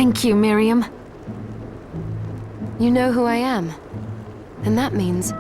Thank you, Miriam. You know who I am. And that means...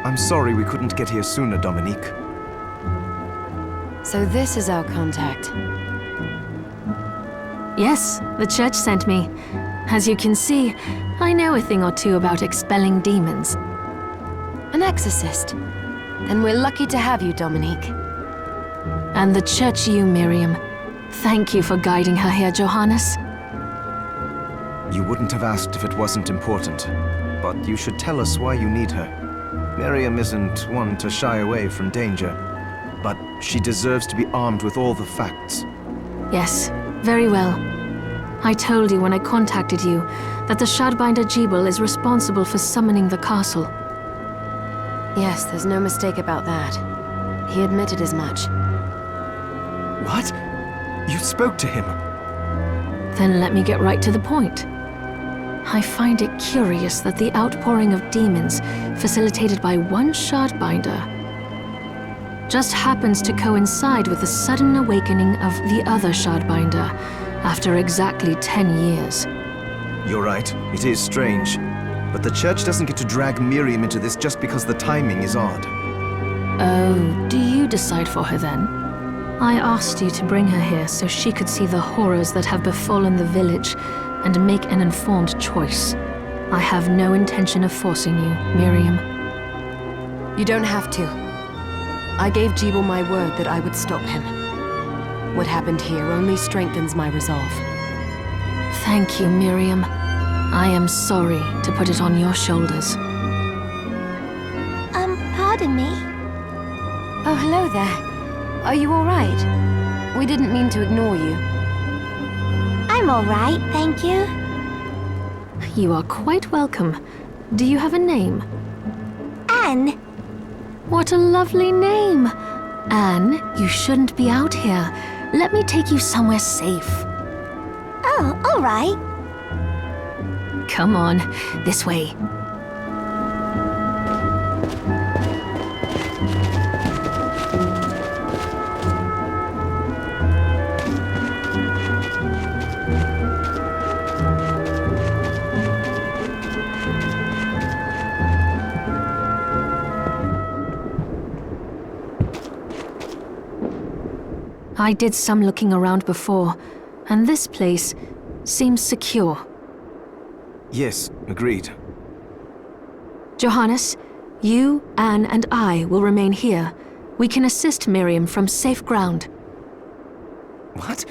I'm sorry we couldn't get here sooner, Dominique. So this is our contact. Yes, the church sent me. As you can see, I know a thing or two about expelling demons. An exorcist. And we're lucky to have you, Dominique. And the church you, Miriam. Thank you for guiding her here, Johannes. You wouldn't have asked if it wasn't important, but you should tell us why you need her. Miriam isn't one to shy away from danger, but she deserves to be armed with all the facts. Yes, very well. I told you when I contacted you that the Shardbinder Jebel is responsible for summoning the castle. Yes, there's no mistake about that. He admitted as much. What? You spoke to him? Then let me get right to the point. I find it curious that the outpouring of demons, facilitated by one Shardbinder, just happens to coincide with the sudden awakening of the other Shardbinder after exactly 10 years. You're right, it is strange. But the church doesn't get to drag Miriam into this just because the timing is odd. Oh, do you decide for her then? I asked you to bring her here so she could see the horrors that have befallen the village and make an informed choice. I have no intention of forcing you, Miriam. You don't have to. I gave Jebel my word that I would stop him. What happened here only strengthens my resolve. Thank you, Miriam. I am sorry to put it on your shoulders. Pardon me? Oh, hello there. Are you all right? We didn't mean to ignore you. I'm all right, thank you. You are quite welcome. Do you have a name? Anne. What a lovely name! Anne, you shouldn't be out here. Let me take you somewhere safe. Oh, all right. Come on, this way. I did some looking around before, and this place seems secure. Yes, agreed. Johannes, you, Anne, and I will remain here. We can assist Miriam from safe ground. What?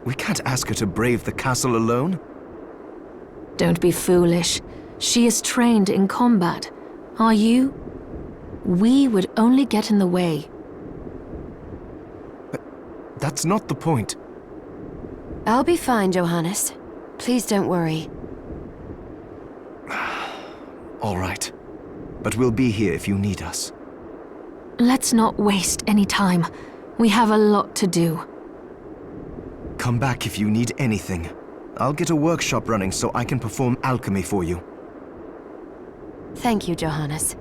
We can't ask her to brave the castle alone? Don't be foolish. She is trained in combat. Are you? We would only get in the way. That's not the point. I'll be fine, Johannes. Please don't worry. All right. But we'll be here if you need us. Let's not waste any time. We have a lot to do. Come back if you need anything. I'll get a workshop running so I can perform alchemy for you. Thank you, Johannes.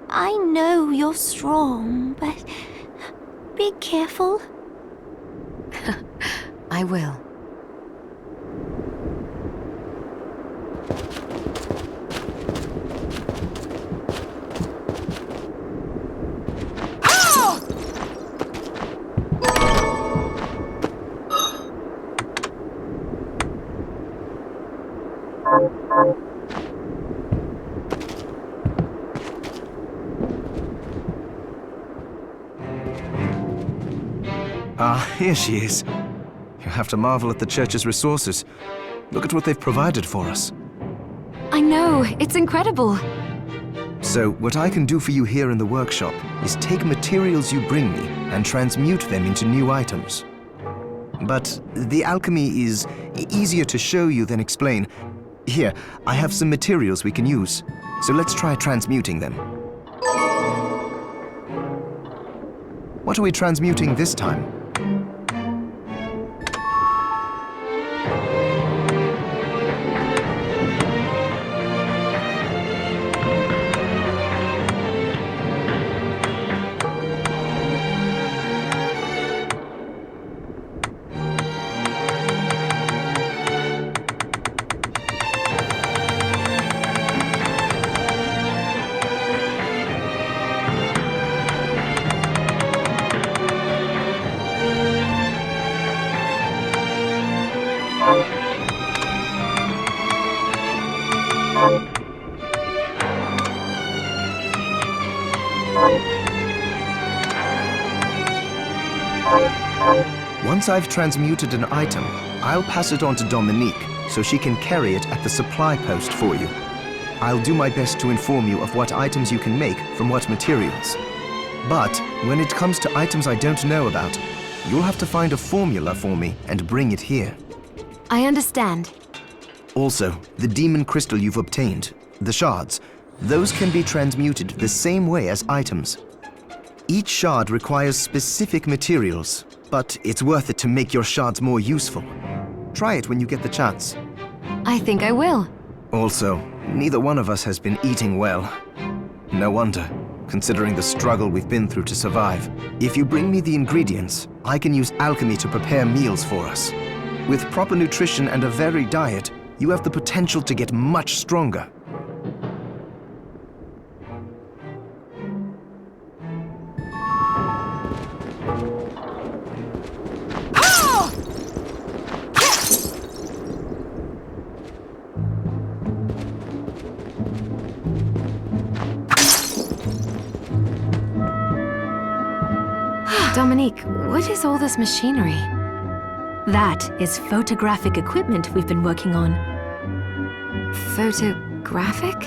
I know you're strong, but be careful. I will. Ah, here she is. You have to marvel at the church's resources. Look at what they've provided for us. I know, it's incredible. So, what I can do for you here in the workshop is take materials you bring me and transmute them into new items. But the alchemy is easier to show you than explain. Here, I have some materials we can use, so let's try transmuting them. What are we transmuting this time? Once I've transmuted an item, I'll pass it on to Dominique so she can carry it at the supply post for you. I'll do my best to inform you of what items you can make from what materials. But when it comes to items I don't know about, you'll have to find a formula for me and bring it here. I understand. Also, the demon crystal you've obtained, the shards, those can be transmuted the same way as items. Each shard requires specific materials, but it's worth it to make your shards more useful. Try it when you get the chance. I think I will. Also, neither one of us has been eating well. No wonder, considering the struggle we've been through to survive. If you bring me the ingredients, I can use alchemy to prepare meals for us. With proper nutrition and a varied diet, you have the potential to get much stronger. Dominique, what is all this machinery? That is photographic equipment we've been working on. Photographic?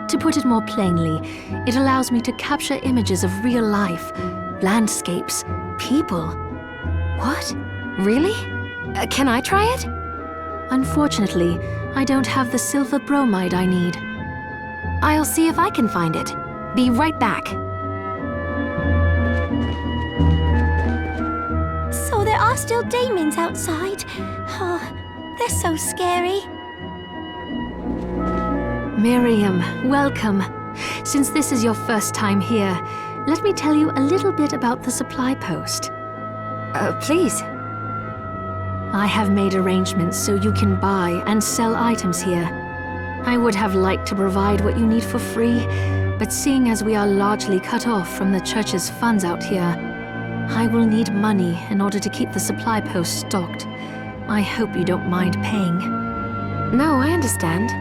To put it more plainly, it allows me to capture images of real life, landscapes, people. What? Really? Can I try it? Unfortunately, I don't have the silver bromide I need. I'll see if I can find it. Be right back. So there are still demons outside. Oh, they're so scary. Miriam, welcome. Since this is your first time here, let me tell you a little bit about the supply post. Please. I have made arrangements so you can buy and sell items here. I would have liked to provide what you need for free, but seeing as we are largely cut off from the church's funds out here, I will need money in order to keep the supply post stocked. I hope you don't mind paying. No, I understand.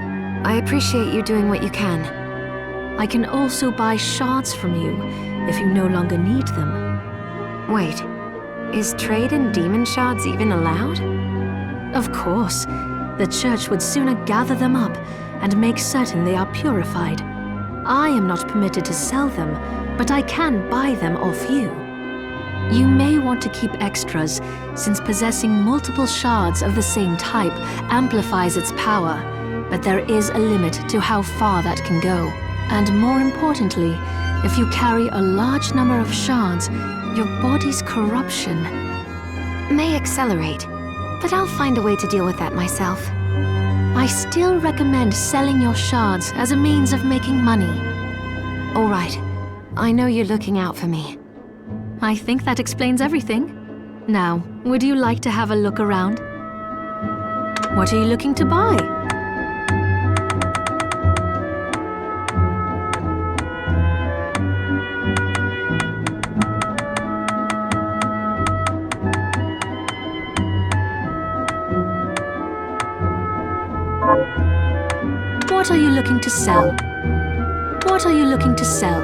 I appreciate you doing what you can. I can also buy shards from you if you no longer need them. Wait, is trade in demon shards even allowed? Of course. The church would sooner gather them up and make certain they are purified. I am not permitted to sell them, but I can buy them off you. You may want to keep extras, since possessing multiple shards of the same type amplifies its power, but there is a limit to how far that can go. And more importantly, if you carry a large number of shards, your body's corruption may accelerate, but I'll find a way to deal with that myself. I still recommend selling your shards as a means of making money. All right. I know you're looking out for me. I think that explains everything. Now, would you like to have a look around? What are you looking to buy? What are you looking to sell? What are you looking to sell?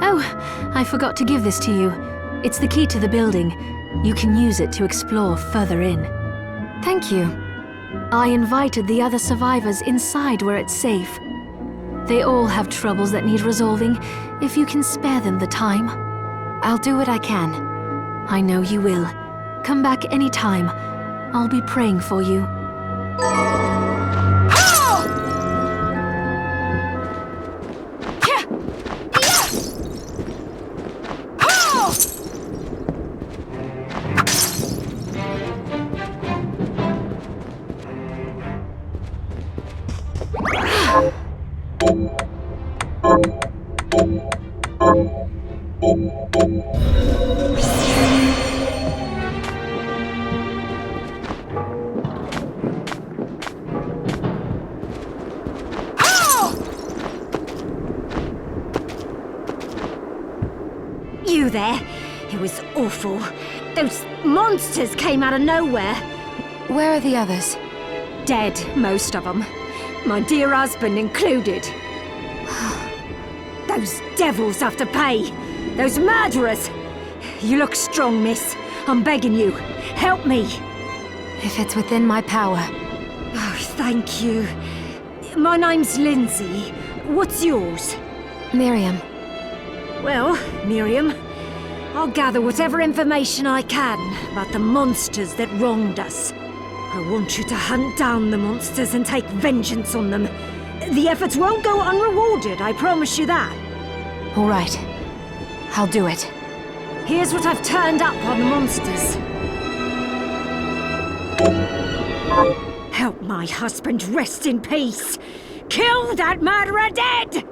Oh, I forgot to give this to you. It's the key to the building. You can use it to explore further in. Thank you. I invited the other survivors inside where it's safe. They all have troubles that need resolving, if you can spare them the time. I'll do what I can. I know you will. Come back anytime. I'll be praying for you. You there? It was awful. Those monsters came out of nowhere. Where are the others? Dead, most of them. My dear husband included. Those devils have to pay. Those murderers. You look strong, miss. I'm begging you. Help me. If it's within my power. Oh, thank you. My name's Lindsay. What's yours? Miriam. Well, Miriam, I'll gather whatever information I can about the monsters that wronged us. I want you to hunt down the monsters and take vengeance on them. The efforts won't go unrewarded, I promise you that. All right. I'll do it. Here's what I've turned up on the monsters. Help my husband rest in peace. Kill that murderer dead!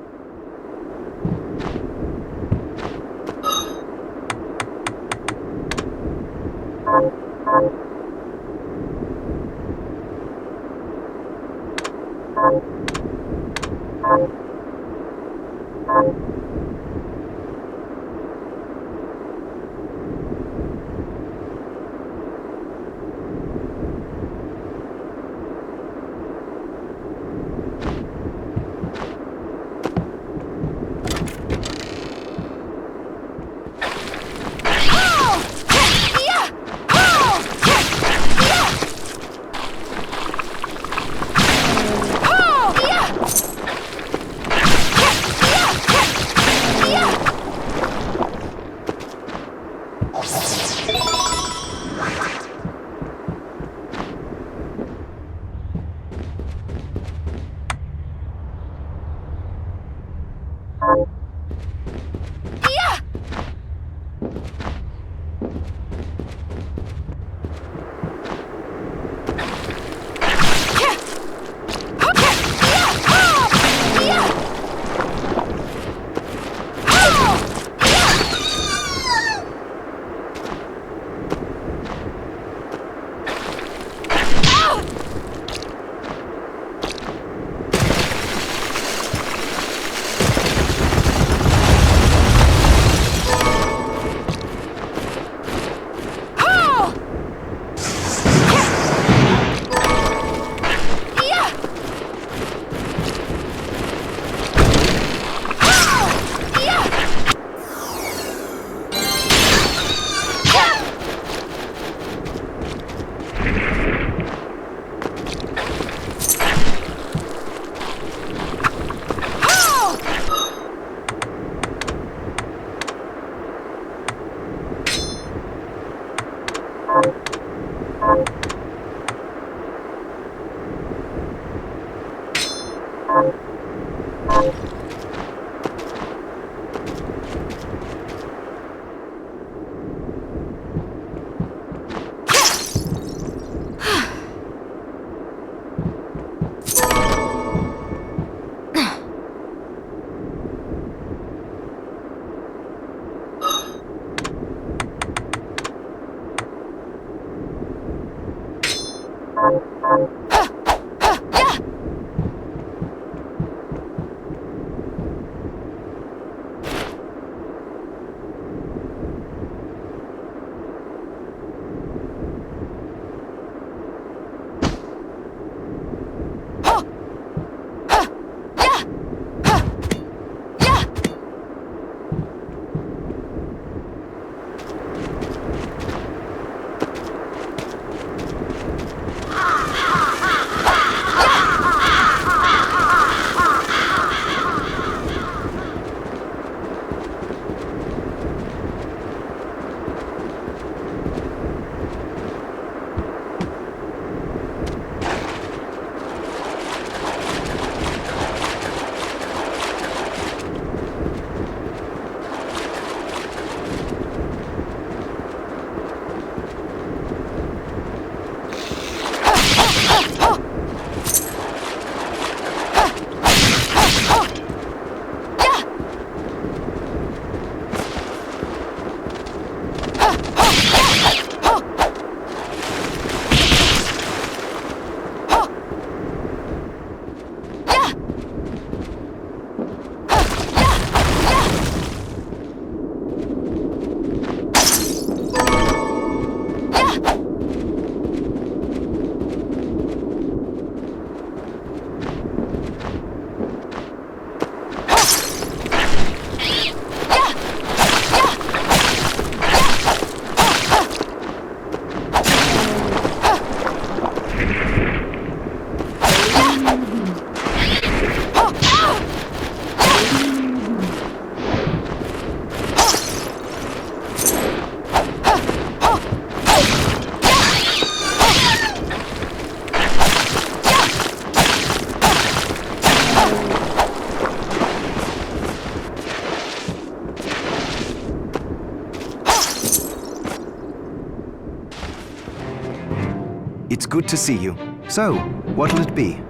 It's good to see you. So, what'll it be?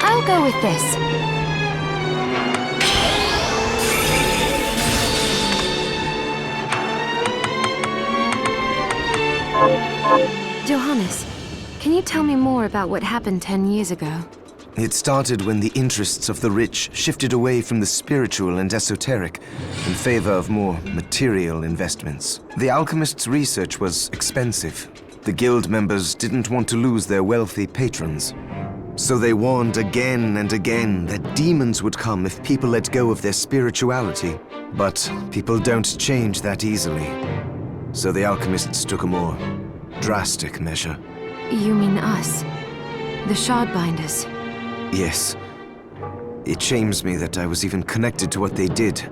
I'll go with this. Johannes, can you tell me more about what happened 10 years ago? It started when the interests of the rich shifted away from the spiritual and esoteric in favor of more material investments. The alchemists' research was expensive. The guild members didn't want to lose their wealthy patrons. So they warned again and again that demons would come if people let go of their spirituality. But people don't change that easily. So the alchemists took a more drastic measure. You mean us? The Shardbinders? Yes. It shames me that I was even connected to what they did.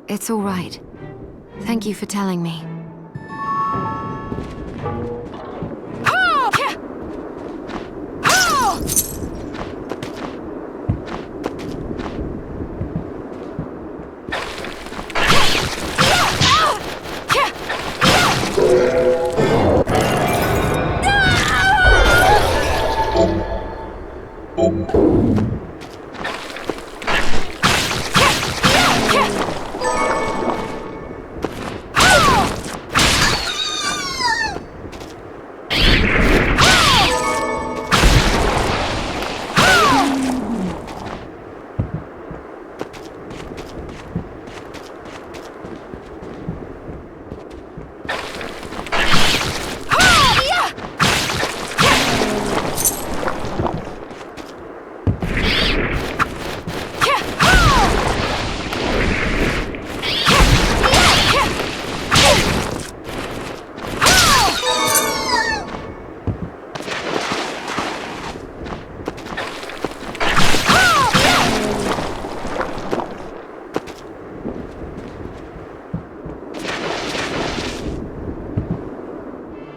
It's all right. Thank you for telling me.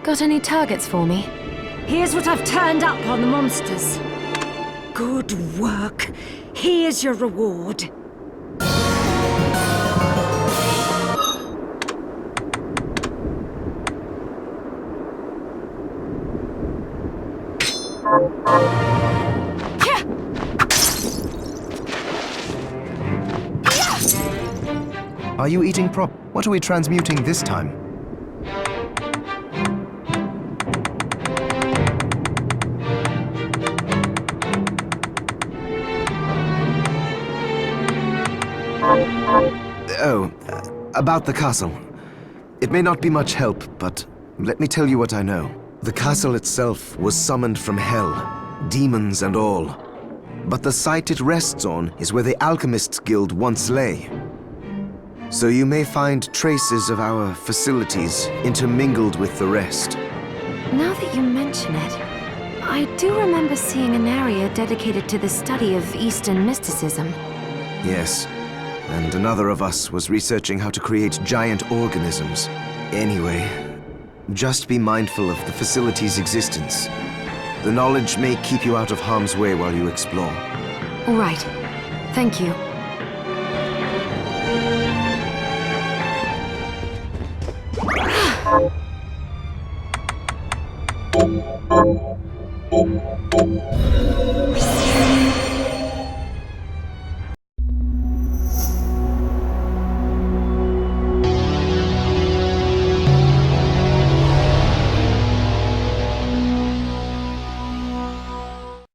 Got any targets for me? Here's what I've turned up on the monsters. Good work. Here's your reward. Are you eating prop? What are we transmuting this time? Oh, about the castle. It may not be much help, but let me tell you what I know. The castle itself was summoned from hell, demons and all. But the site it rests on is where the Alchemists Guild once lay. So you may find traces of our facilities intermingled with the rest. Now that you mention it, I do remember seeing an area dedicated to the study of Eastern mysticism. Yes, and another of us was researching how to create giant organisms. Anyway, just be mindful of the facility's existence. The knowledge may keep you out of harm's way while you explore. All right. Thank you.